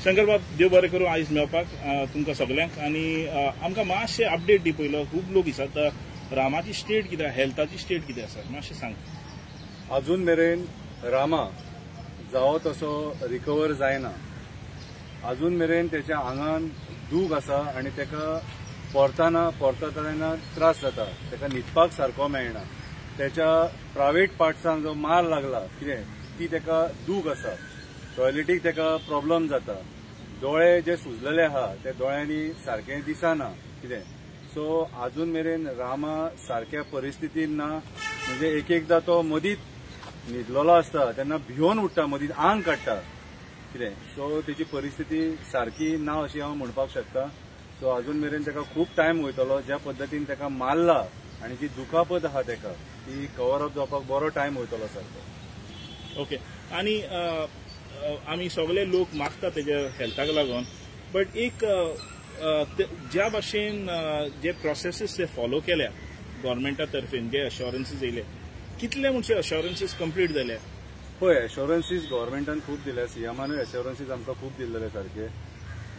शंकर बाब, देव बरें करूं आयज मेळपाक तुमकां सगल्यांक. आनी आमकां मातशें अपडेट दी. पयलो खूब लोक विचारता रामाची स्टेट कितें, हेल्थाची स्टेट कितें आसा, मातशें सांग. अजून मेरेन रामा जावो तसो रिकवर जायना. अजून मेरेन त्याच्या आंगान दूख आसा आनी तेका परता तेन्ना त्रास जाता. तेका न्हिदपाक सारको मेळना. त्याच्या प्रायव्हेट पार्ट्सांक जो मार लागला कितें ती तेका दूख आसा. टॉयलेटीक तेका प्रॉब्लेम जाता. दोळे जे सुजलेले आहा ते दोळ्यांनी सारखे दिसना कितें. सो अजून मेरेन रामा सारक्या परिस्थितीन ना. म्हणजे एकदा तो मदींच न्हिदलेलो आसता तेन्ना भिवून उठटा, मदींच आंग काडटा कितें. सो तेची परिस्थिती सारकी ना अशी हांव म्हणपाक शकता. सो अजून मेरेन तेका खूब टायम वयतलो. ज्या पद्दतीन तेका मारला आनी जी दुखापत आहा तेका ती कवर अप जावपाक बरो टायम वयतलो सारको. ओके. आनी आमी सगळे लोक मागता तेज्या हेल्थाक लागून. बट एक ज्या भाशेन जे प्रोसेसीस ते फॉलो केल्या गव्हर्मेंटा तर्फेन, जे अश्योरन्सीस येयले, कितले म्हणचे अश्योरन्सीस कंप्लीट जाले? पळय, अश्योरन्सीस गव्हर्मेंटान खूब दिल्या. सीएमानूय अश्योरन्सीस आमकां खूब दिल्ले सारखे.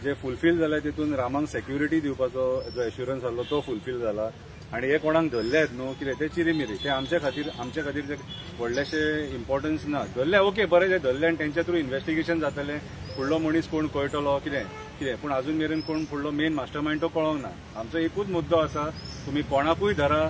जे फुलफील जाले तितून रामांक सेक्युरिटी दिवपाचो जो एश्युरन्स आसलो तो फुलफील जाला. आनी हे कोणाक धरल्यात न्हू कितें ते चिरीमिरी ते आमचे खातीर ते व्हडलेशे इम्पॉर्टन्स ना. धरले ओके, बरें, ते धरले आनी तेंच्या थ्रू इन्व्हेस्टिगेशन जातलें. फुडलो मनीस कोण कळटलो कितें पूण अजून मेरेन कोण फुडलो मेन मास्टरमाइंड तो कळोंक ना. आमचो एकूच मुद्दो आसा, तुमी कोणाकूय धरा,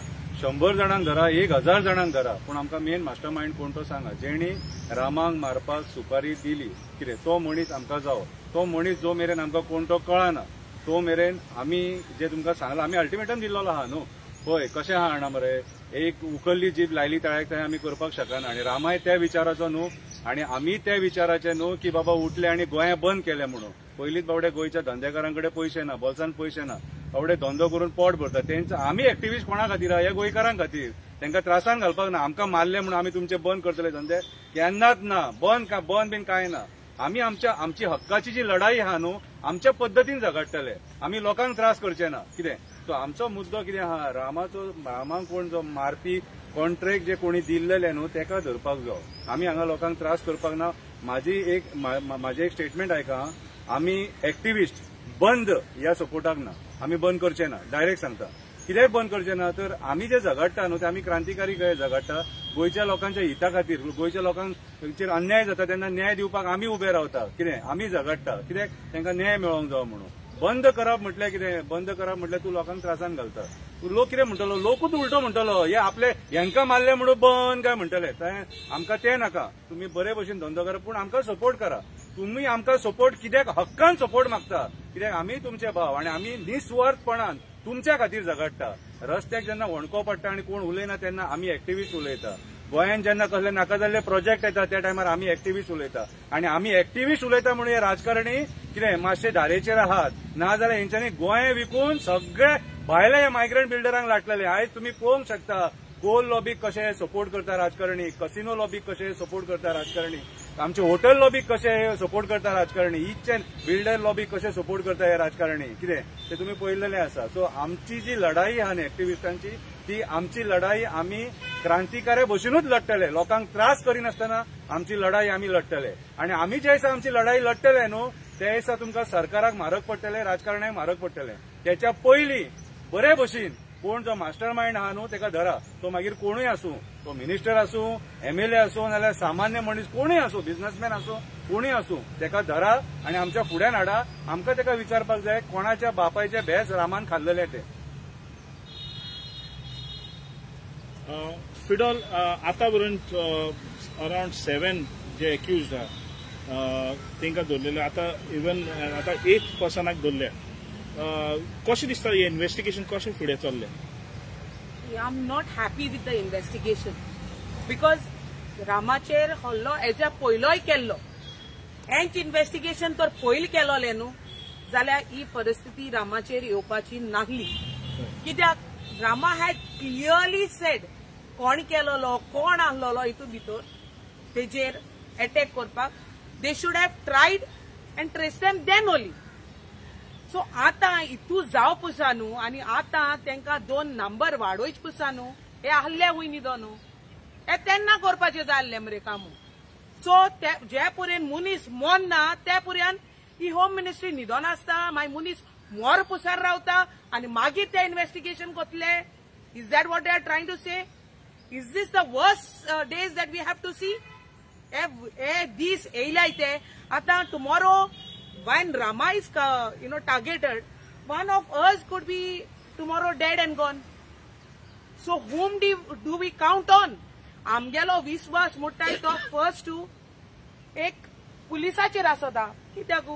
100 जाणांक धरा, 1000 जाणांक धरा, पूण आमकां मेन मास्टरमाइंड कोण तो सांगा. जेणी रामांक मारपाक सुपारी दिली कितें तो मनीस आमकां जावो. तो मनीस जो मेरेन आमकां कोण तो कळना तो मेरेन आमी जे तुमकां सांगला, आमी अल्टिमेटम दिल्लो आहा न्हू. पळय कशें आहा जाणा मरे, एक उखल्ली जीब लायली तळ्याक थंय आमी करपाक शकना. आनी रामाय त्या विचाराचो न्हू आनी आमी त्या विचाराचे न्हू की बाबा उठले आनी गोंया बंद केलें म्हणून. पयलींच बावडे गोंयच्या धंदेकारांकडे पयशे ना, बोल्सान पयशे ना, बावडे धंदो करून पोट भरता. तेंच आमी एक्टिव्हिस्ट कोणा खातीर आहा? हे गोंयकारांक खातीर. तांकां त्रासान घालपाक ना. आमकां मारले म्हणून आमी तुमचे बंद करतले धंदे? केन्नाच ना. बंद बीन कांय ना. आमी आमची हक्काची जी लढाई आहा न्हू आमच्या पद्दतीन झगडटले. आमी लोकांक त्रास करचे ना कितें. सो आमचो मुद्दो कितें आहा, रामांक कोण जो मारपी कॉन्ट्रॅक्ट जे कोणी दिल्लेले न्हू तेका धरपाक जाय. आमी हांगा लोकांक त्रास करपाक ना. म्हाजें एक स्टेटमेंट आयका, आमी एक्टिव्हिस्ट बंद ह्या सपोर्टाक ना. आमी बंद करचे ना, डायरेक्ट सांगता. कित्याक बंद करचे ना तर आमी जे झगडटा न्हू ते आमी क्रांतिकारी झगडटा गोंयच्या लोकांच्या हिता खातीर. गोंयच्या लोकांचेर अन्याय जाता तेन्ना न्याय दिवपाक आमी उबे रावता कितें. आमी झगडटा कित्याक तांकां न्याय मेळोंक जावो म्हणून. बंद करप म्हटल्यार कितें? बंद करप म्हटल्यार तूं लोकांक त्रासान घालता. लोक कितें म्हणटलो? लोकूच उलटो म्हणटलो, हे आपले हेंकां मारले म्हणून बंद काय म्हणटले. आमकां ते नाका. तुमी बरे भशेन धंदो करा पूण आमकां सपोर्ट करा. तुमी आमकां सपोर्ट कित्याक हक्कान सपोर्ट मागता कित्याक आमी तुमचे भाव आनी आमी निस्वार्थपणान तुमच्या खातीर झगडटा. रस्त्याक जेन्ना वणको पडटा आनी कोण उलयना तेन्ना आमी एक्टिव्हिस्ट उलयता. गोंयांत जेन्ना कसले नाका जाल्ले प्रोजेक्ट येता त्या टायमार आमी एक्टिव्हिस्ट उलयता. आनी आमी एक्टिव्हिस्ट उलयता म्हणून हे राजकारणी कितें मातशे धारेचेर आहात. नाजाल्यार हेंच्यांनी गोंय विकून सगळे भायले हे मायग्रंट बिल्डरांक लाटलेले. आयज तुमी पळोवंक शकता कोल लॉबीक कशे सपोर्ट करता राजकारणी, कसिनो लॉबीक कशे सपोर्ट करता राजकारणी, आमचे हॉटेल लॉबीक कशे सपोर्ट करता राजकारणी, इच एंड बिल्डर लॉबीक कशे सपोर्ट करता हे राजकारणी कितें ते तुमी पळयल्लेलें आसा. सो आमची जी लढाई आहा न्ही एक्टिव्हिस्टांची ती आमची लढाई आमी क्रांतिकाऱ्या भशेनूच लढटले. लोकांक त्रास करिनासतना आमची लढाई आमी लढटले. आनी आमी जे दिसा आमची लढाई लढटले न्हू ते दिसा तुमकां सरकाराक म्हारग पडटले, राजकारण्यांक म्हारग पडटले. त्याच्या पयलीं बरे भशेन कोण जो मास्टर माइंड आहा न्हू तेका धरा. तो मागीर कोणूय आसूं, तो मिनिस्टर आसूं, एमएलए आसूं, नाल्यार सामान्य मनीस कोणूय आसूं, बिझनेसमॅन आसूं, कोणूय आसूं, तेका धरा आनी आमच्या फुड्यान हाडा. आमकां तेका विचारपाक जाय कोणाच्या बापायचे भेस रामान खाल्लेले ते. फिडॉल, आतां पर्यंत अरावंड 7 जे एक्युज्ड आहा तांकां धरलेले. आतां इवन आतां 8 पर्सनाक धरल्या. कशें दिसता हे इन्व्हेस्टिगेशन कशें फुडें चल्लें? I am not happy with the investigation because रामाचेर हल्लो हेच्या पयलोय केल्लो. हेंच इन्व्हेस्टिगेशन तर पयलीं केलोलें न्हू जाल्यार ही परिस्थिती रामाचेर येवपाची नासली. कित्याक रामा हॅड क्लियरली सेड कोण केलोलो, कोण आहलोलो हितून भितर तेजेर अटॅक करपाक. They should have tried and trace them then only. So आतां इतू जाव पुसा न्हू आनी आतां तांकां 2 नंबर वाडोवच पुसा न्हू हे आहले हुंय न्ही न्हू हे तेन्ना करपाचें जाल्लें मरे कामू. सो जे पर्यंत मनीस मोन्ना ते पर्यंत ही होम मिनिस्ट्री न्हिदोन आसता मागीर मनीस मोर पुसार रावता आनी मागीर ते इन्व्हेस्टिगेशन कोतले. Is that what they are trying to say? Is this the worst days that we have to see? दीस येयलाय ते आतां tomorrow when Rama is targeted, one of us could be tomorrow dead and gone. So whom do we count on? आमगेलो विश्वास मोठाय तो first to एक पुलिसाचेर आसता. कित्याक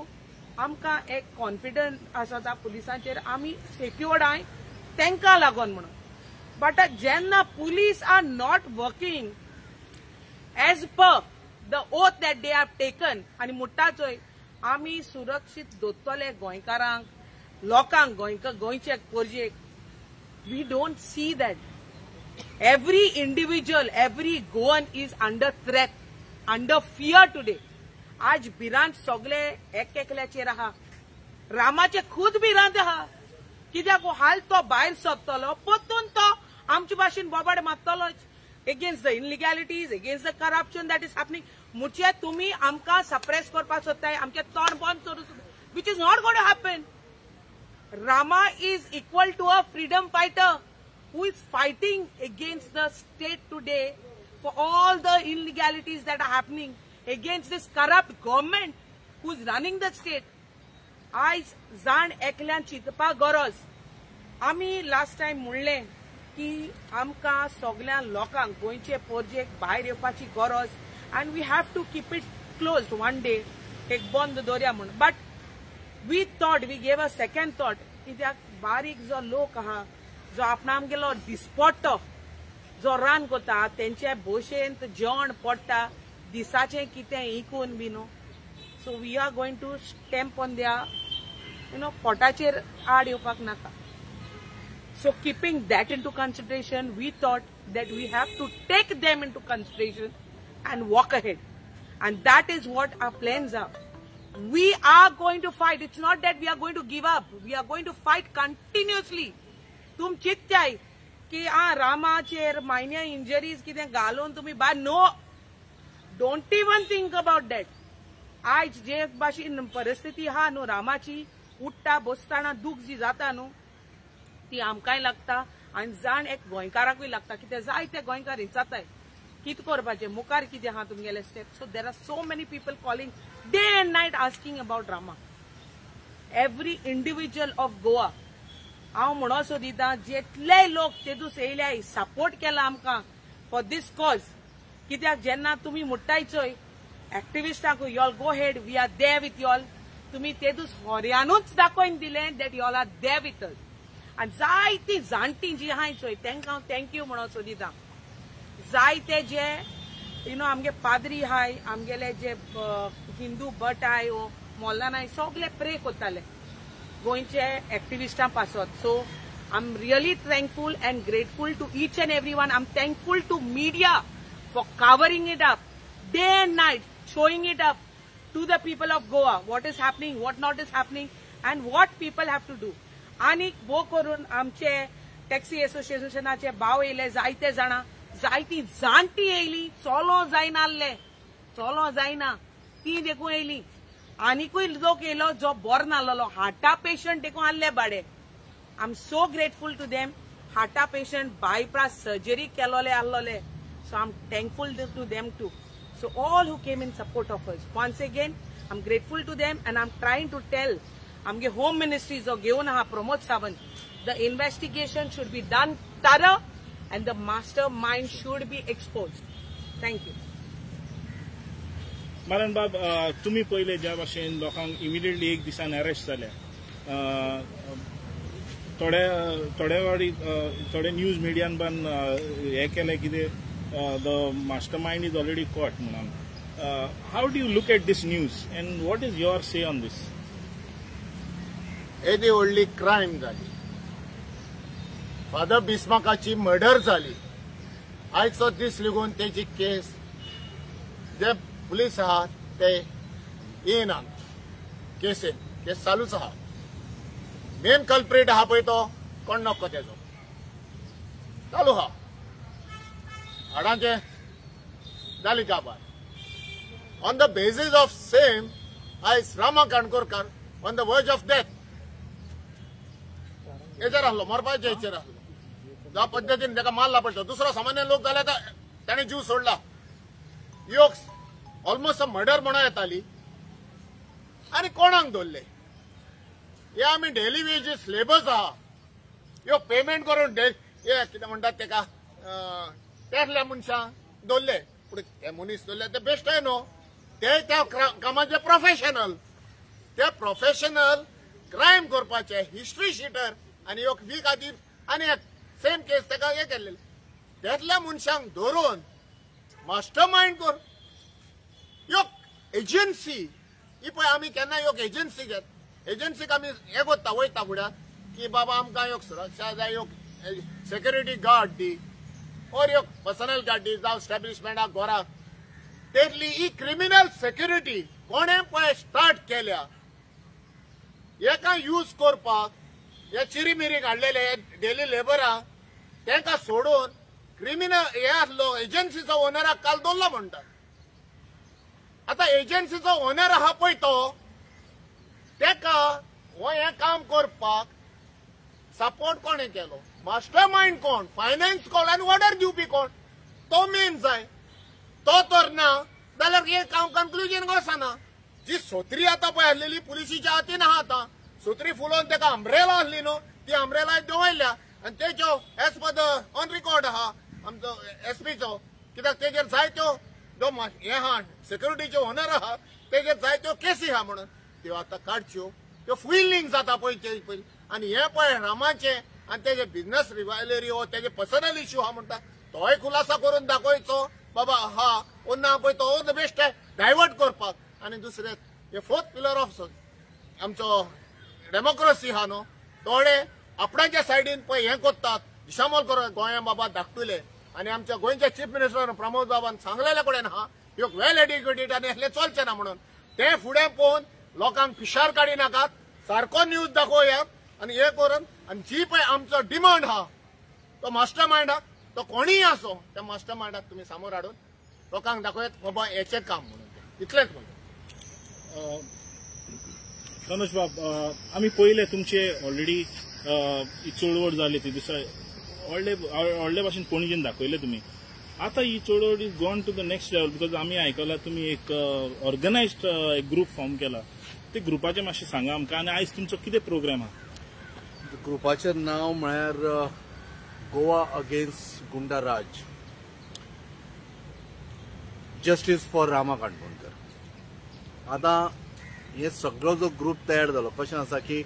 आमकां एक कॉन्फिडन्स आसता पुलिसाचेर, आमी सेक्युर्ड आहाय तांकां लागून म्हणून. बट जेन्ना police are not working as per the oath that they have taken आनी म्हणटा चोय आमी सुरक्षीत दवरतले गोंयकारांक, लोकांक, गोंयचे पोरजेक. We don't see that. Every individual, every Goan is under threat, under fear today. आज भिरांत सगळे एकल्याचेर आहा. रामाचे खुद भिरांत आहा. कित्याक हाल तो भायर सरतलो परतून तो आमचे भाशेन बोबाड मारतलोच against the illegalities, against the corruption that is happening. मुचे तुमी आमकां सप्रेस करपाक सोदताय, आमचे तोंड बंद करूं, which is not going to happen. Rama is equal to a freedom fighter who is fighting against the state today for all the illegalities that are happening, against this corrupt government who is running the state. आयज जाण एकल्यान चिंतपा गरज. आमी last time म्हणलें की आमकां सगळ्या लोकांक गोंयचे पोरजेक भायर येवपाची गरज, and we have to keep it closed one day, एक बंद दवरया म्हणून. But we thought, we gave a second thought, कित्याक बारीक जो लोक आहा, जो आपणाम गेलो दिसपट्टो जो रान करता, तेंचे भोशेन जेवण पडटा, दिसाचें कितें इकून बी न्हू. So we are going to stamp on द्या पोटाचेर आड येवपाक नाका. So keeping that into consideration, we thought that we have to take them into consideration and walk ahead. And that is what our plans are. We are going to fight. It's not that we are going to give up. We are going to fight continuously. तुम चित्ताय की रामाचेर मायन्या injuries कितें घालून तुम्ही बा no. Don't even think about that. आज जे भाशेन परिस्थिती आहा न्हू रामाची, उठता बसताना दूख जी जाता न्हू, ती आमकांय लागता आनी जाण एक गोंयकाराकूय लागता. कितें जायते गोंयकार हिंचाताय कितें करपाचें, मुखार कितें आहा तुमगेले step. So there are so many people calling day and night asking about Rama. Every individual of Goa हांव म्हणो सोदिता, जितलेय लोक तेदूस येयल्याय सपोर्ट केला आमकां फॉर दीस कॉज. कित्याक जेन्ना तुमी म्हणटाय चोय एक्टिविस्टांक y'all go ahead, we are there with y'all. तुमी तेदूस होऱ्यानूच दाखोवन दिलें that y'all are there with us. आनी जायतीं जाणटीं जी आहाय चोय तांकां हांव थँक्यू म्हणो सोदिता. जायते जे आमगे पाद्री आहाय, आमगेले जे हिंदू भट आहाय ओ मोल्लान आहाय, सगळे प्रे करताले गोंयचे एक्टिविस्टां पासत. So I am really thankful and grateful to each and every one. I am thankful to media for covering it up day and night, showing it up to the people of Goa, what is happening, what not is happening, and what people have to do. आणि बो करून आमचे taxi एसोसिएशनाचे भाव येयले, जायते जाणां, जायतीं जाणटी येयली, चलो जायनासले, चलो जायना ती देखून येयली. आनीकूय लोक येयलो जो बरो नासलो, हार्टा पेशंट देखून आहले बाडे. I am so grateful to them. हार्टा पेशंट बायपास सर्जरी केलोले आहलोले. So I am thankful to them too. So all who came in support of us, once again, I'm grateful to them, and I'm trying to tell amge home ministries of घेऊन हा Pramod Sawant, the investigation should be done thorough and the mastermind should be exposed. Thank you. Maran बाब, तुम्ही पहिले ज्या भाशेन लोकांक immediately एक दिसान अरेस्ट जाल्या, थोडे न्यूज मिडियान पण हे केले कितें the mastermind is already caught. How do you look at this news and what is your say on this? It is only crime जाली. फादर बिस्माकाची मर्डर जाली. आयचो दीस लागून तेजी केस जे पुलीस आहात ते येना केस चालूच आहा. मेन कल्प्रेट आहा पळय तो कोण नको तेजो चालू आहा. हाडांचे जाली काबार. On the basis of same, आयज रामा काणकोरकार ऑन द वर्ज ऑफ डेथ हेचेर आहलो, मरपाच्या हेचेर आहलो. ज्या पद्दतीन ताका मारला पडटा, दुसरो सामान्य लोक जाल्यार ताणें जीव सोडला. ह्यो ऑलमोस्ट मर्डर म्हणून येताली आनी कोणाक दवरले. हे आमी डेली वेजीस लेबर्स आहा ह्यो पेमेंट करून हे कितें म्हणटात तेका तेसल्या मनशांक दवरले. पूण ते मनीस दवरले ते बेस्ट न्हू, ते त्या कामाचे प्रोफेशनल, ते प्रोफेशनल क्रायम करपाचे हिस्ट्री शीटर आनी ह्यो वीक खातीर आनी एक सेम केस तेका हे केल्ले. त्यातल्या मनशांक धरून मास्टर माइंड कर ह्यो एजन्सी ही पळय. आमी केन्ना ह्यो एजन्सी घेत, एजन्सीक आमी हे कोत्ता वयता फुड्यान की बाबा आमकां ह्यो सुरक्षा जाय, ह्यो सेक्युरिटी गार्ड दी और ह्यो पर्सनल गार्ड दी जावं एस्टॅब्लिशमेंटाक घराक. तेतली ही क्रिमिनल सेक्युरिटी कोणें पळय स्टार्ट केल्या हेका यूज करपाक हे चिरीमिरी काडलेले डेली लेबरांक तांकां सोडून क्रिमिनल हे आसलो एजन्सीचो ओनराक काल दवरलो म्हणटात. आतां एजन्सीचो ओनर आहा पळय तो तेका हो हें काम करपाक सपोर्ट कोणें केलो, मास्टर माइंड कोण, फायनान्स कोण आनी ऑर्डर दिवपी कोण, तो मेन जाय. तो तर ना जाल्यार हे काम कन्क्लुजन वचना. जी सोत्री आतां पळय आसलेली पुलिसीच्या हातीन आहा आतां, सोत्री फुलोवन ताका अम्ब्रेला आसली न्हू, ती अम्ब्रेला दवरल्या आनी तेच्यो as per the on record आहा आमचो एसपीचो, कित्याक तेजेर जायत्यो जो हे आहा सेक्युरिटीचे ओनर आहा तेजेर जायत्यो केसी आहा म्हणून त्यो आतां काडच्यो. त्यो फुयलिंग जाता पळय आनी हे पळय रामाचे आनी तेजे बिझनस रिवायलरी हो तेजे पर्सनल इश्यू आहा म्हणटा तोय खुलासा करून दाखोवचो बाबा आहा ओ ना पळय तो द बेस्ट डायवर्ट करपाक. आनी दुसरें हे फोर्थ पिलर ऑफ आमचो डेमोक्रेसी आहा न्हू, थोडे आपणाच्या सायडीन पळय हें कोत्तात, दिशामोल करून गोंयां बाबा धाकटुले. आनी आमच्या गोंयच्या चीफ मिनिस्टर प्रमोद बाबान सांगलेले कडेन आहा ह्यो वेल एड्युकेटेड आनी असले चलचे ना म्हणून. ते फुडें पळोवन लोकांक पिशार काडी नाकात, सारको न्यूज दाखोवयात आनी हे करून. आनी जी पळय आमचो डिमांड आहा तो मास्टर माइंडाक, तो कोणीय आसो त्या मास्टर माइंडाक तुमी समोर हाडून लोकांक दाखोवयात बाबा हेचें काम म्हणून. इतलेंच म्हणटा. मनोज बाब, आमी पळयले तुमचे ऑलरेडी चळवळ जाली ती दिसा व्हडले भाशेन पणजेन दाखयले तुमी. आतां ही चळवळ is gone to the next level because आमी आयकलां तुमी एक ऑर्गनायज्ड एक ग्रुप फॉर्म केला. ते ग्रुपाचें मातशें सांगा आमकां आनी आयज तुमचो कितें प्रोग्राम आहा? ग्रुपाचें नांव म्हळ्यार गोवा अगेन्स्ट गुंडा राज, जस्टीस फॉर रामा काणकोणकर. आतां हे सगळो जो ग्रुप तयार जालो कशें आसा की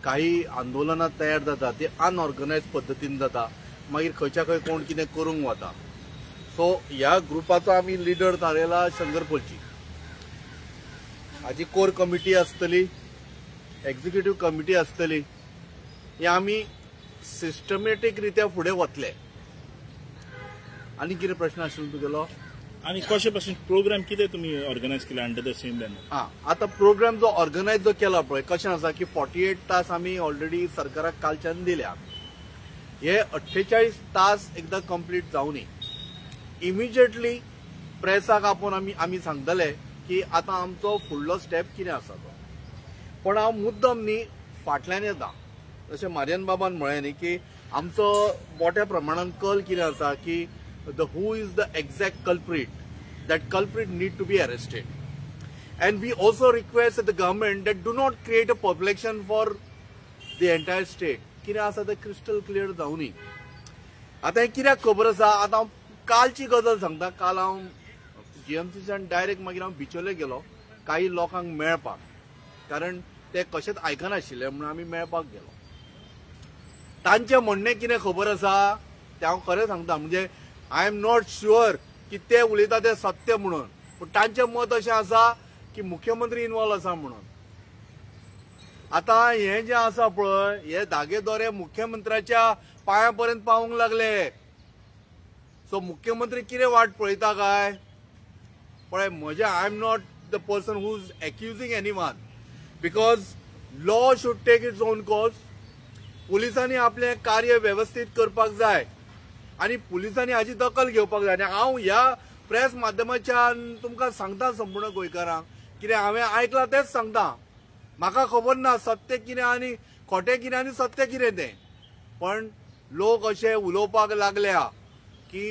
काही आंदोलनां तयार जाता ती अनऑर्गनायज पद्दतीन जाता, मागीर खंयच्या खंय कोण कितें करूंक वता. सो ह्या ग्रुपाचो आमी लिडर थारयला शंकर पोलची. हाजी कोर कमिटी आसतली, एक्झिक्युटीव कमिटी आसतली. हे आमी सिस्टमॅटीक रित्या फुडें वतले. आनी कितें प्रश्न आशिल्लो तुगेलो? आनी कशे भाशेन प्रोग्राम कितें तुमी ऑर्गनायज केला अंडर द सेम बॅनर? आतां प्रोग्राम जो ऑर्गनायज जो केला पळय कशें आसा की 48 तास आमी ऑलरेडी सरकाराक कालच्यान दिल्या. हे 48 तास एकदां कंप्लीट जावनी इमिजिएटली प्रेसाक आपोवन आमी सांगतले की आतां आमचो फुडलो स्टेप कितें आसा तो. पण हांव मुद्दम न्ही फाटल्यान येता. जशें मारियन बाबान म्हळें न्ही की आमचो मोठ्या प्रमाणान कल कितें आसा की who is the exact culprit, that culprit need to be arrested. And we also request that the government that do not create a population for the entire state. कितें आसा तें क्रिस्टल क्लियर जावनी. आतां कित्याक खबर आसा, आतां कालची गजाल सांगता. काल हांव जीएमसीच्यान डायरेक्ट मागीर हांव बिचोले गेलो काही लोकांक मेळपाक, कारण ते कशेंच आयकनाशिल्ले म्हणून आमी मेळपाक गेलो. तांचें म्हणणें कितें खबर आसा तें हांव खरें सांगता. म्हणजे आय एम नॉट शुअर की ते उलयता ते सत्य म्हणून, पूण तांचें मत अशें आसा की मुख्यमंत्री इन्वॉल्व आसा म्हणून. आतां हें जें आसा पळय हे धागे दोरे मुख्यमंत्र्याच्या पांया पर्यंत पावूंक लागले. सो मुख्यमंत्री कितें वाट पळयता काय पळय. म्हजें I am not the person who is accusing anyone, because law should take its own course. पुलिसांनी आपलें कार्य वेवस्थीत करपाक जाय आनी पुलिसांनी हाची दखल घेवपाक जाय. आनी हांव ह्या प्रेस माध्यमाच्यान तुमकां सांगता संपूर्ण गोंयकारांक कितें हांवें आयकलां तेच सांगता. म्हाका खबर ना सत्य कितें आनी खोटें कितें आनी सत्य कितें तें. पण लोक अशे उलोवपाक लागल्या की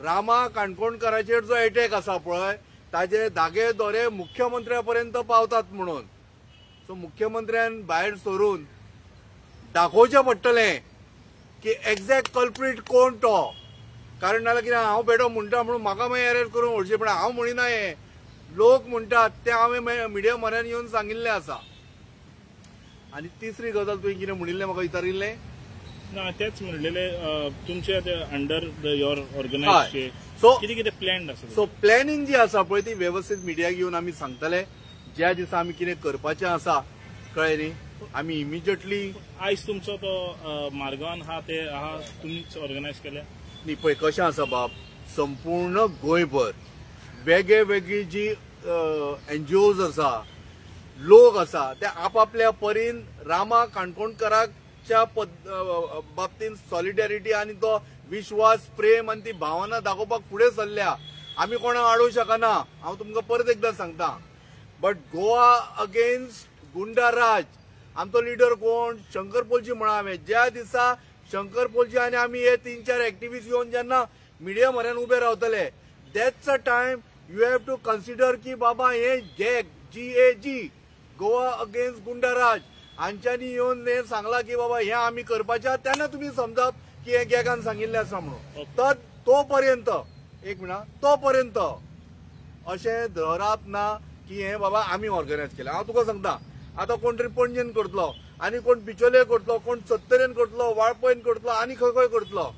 रामा काणकोणकाराचेर जो एटॅक आसा पळय ताजे धागे दोरे मुख्यमंत्र्या पर्यंत पावतात म्हणून. सो मुख्यमंत्र्यान भायर सरून दाखोवचें पडटलें की एक्झॅक्ट कल्प्रीट कोण तो. कारण नाल्यार कितें हांव बेडो म्हणटा म्हणून म्हाका मागीर एरेस्ट करून व्हरचें. पण हांव म्हणिना हें, लोक म्हणटात ते हांवें मिडियमांतल्यान येवन सांगिल्लें आसा. आनी तिसरी गजाल तुवें कितें म्हणिल्लें म्हाका विचारिल्लें. ना तेच म्हणलेले तुमचे अंडर युअर ऑर्गनायझेशन सो कितें कितें प्लॅन आसा. सो प्लॅनिंग जी आसा पळय ती वेवस्थीत मिडियाक येवन आमी सांगतले. ज्या दिसा आमी कितें करपाचें आसा कळ्ळें न्ही, आमी इमिजिएटली. आयज तुमचो तो मार्गांवान आहा ते आहा तुमीच ऑर्गनायज केल्या. न्ही पळय कशें आसा बाब, संपूर्ण गोंयभर वेगळे वेगळी जी एनजीओज आसा, लोक आसा, ते आपापल्या परीन रामा काणकोणकाराच्या बाबतींत सॉलिडॅरिटी आनी तो विश्वास, प्रेम आनी ती भावना दाखोवपाक फुडें सरल्या. आमी कोणाक आडोवंक शकना. हांव तुमकां परत एकदां सांगता. बट गोवा अगेन्स्ट गुंडा राज, आमचो लिडर कोण शंकर पोलची म्हणा. हांवें ज्या दिसा शंकर पोलची आनी आमी हे 3-4 एक्टिविस्ट येवन जेन्ना मिडिया म्हऱ्यान उबे रावतले, that's a time you have to consider की बाबा हे गॅग GAG गोवा अगेन्स्ट गुंडा राज हांच्यांनी येवन हे सांगला की बाबा हे आमी करपाचें. तेन्ना तुमी समजप की हे गॅगान सांगिल्लें आसा म्हणून. तर तो पर्यंत एक मिनट, तो पर्यंत अशें धरप ना की हे बाबा आमी ऑर्गनायज केलें. हांव तुका सांगता, आतां कोण तरी पणजेन करतलो, आनी कोण बिचोले करतलो, कोण सत्तरेन करतलो, वाळपयन करतलो, आनी खंय खंय करतलो.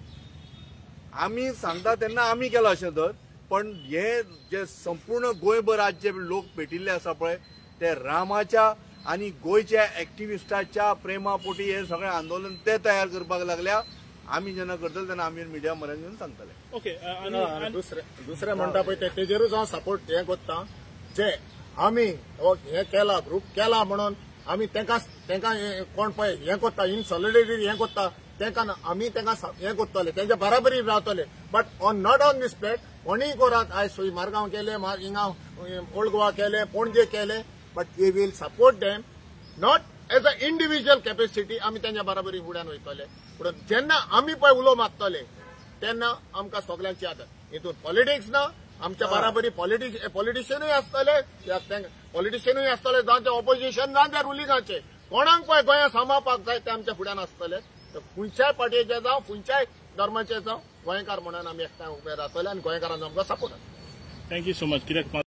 आमी सांगता तेन्ना आमी केलां अशें धर. पण हे जे संपूर्ण गोंयभर आज जे लोक पेटिल्ले आसा पळय ते रामाच्या आनी गोंयच्या एक्टिविस्टाच्या प्रेमापोटी हे सगळें आंदोलन ते तयार करपाक लागल्या. आमी जेन्ना करतले तेन्ना आमी मिडिया म्हऱ्यान येवन सांगतले. ओके. दुसरें म्हणटा पळय तेजेरूच हांव सपोर्ट हें करता. जे आमी हें केला, ग्रुप केला म्हणून आमी तेंकां कोण पळय हें करता, इन सॉलिडॅरिटी हें करता, तेंकां आमी तेंकां हें करतले, तेंच्या बराबरी रावतले. But not on this plate कोणीय करात. आयज सोय मारगांव केले, हिंगा ओल्ड गोवा केले, पणजे केले, but we will support them not as a individual capacity. आमी तेंच्या बराबरी फुड्यान वयतले. पूण जेन्ना आमी पळय उलो मारतले तेन्ना आमकां सगळ्यांची आदर. हितून पॉलिटिक्स ना. आमच्या बराबरी पॉलिटिशियनूय आसतले, पॉलिटिशियनूय आसतले, जावं ते ऑपोजिशन जावं त्या रुलिंगाचे. कोणाक पळय गोंया सांबाळपाक जाय ते आमच्या फुड्यान आसतले. खंयच्याय पार्टीचे जावं खंयच्याय धर्माचे जावं गोंयकार म्हणून आमी एकठांय उबे रावतले आनी गोंयकारांचो आमकां सपोर्ट आसतलो. Thank you so much. कित्याक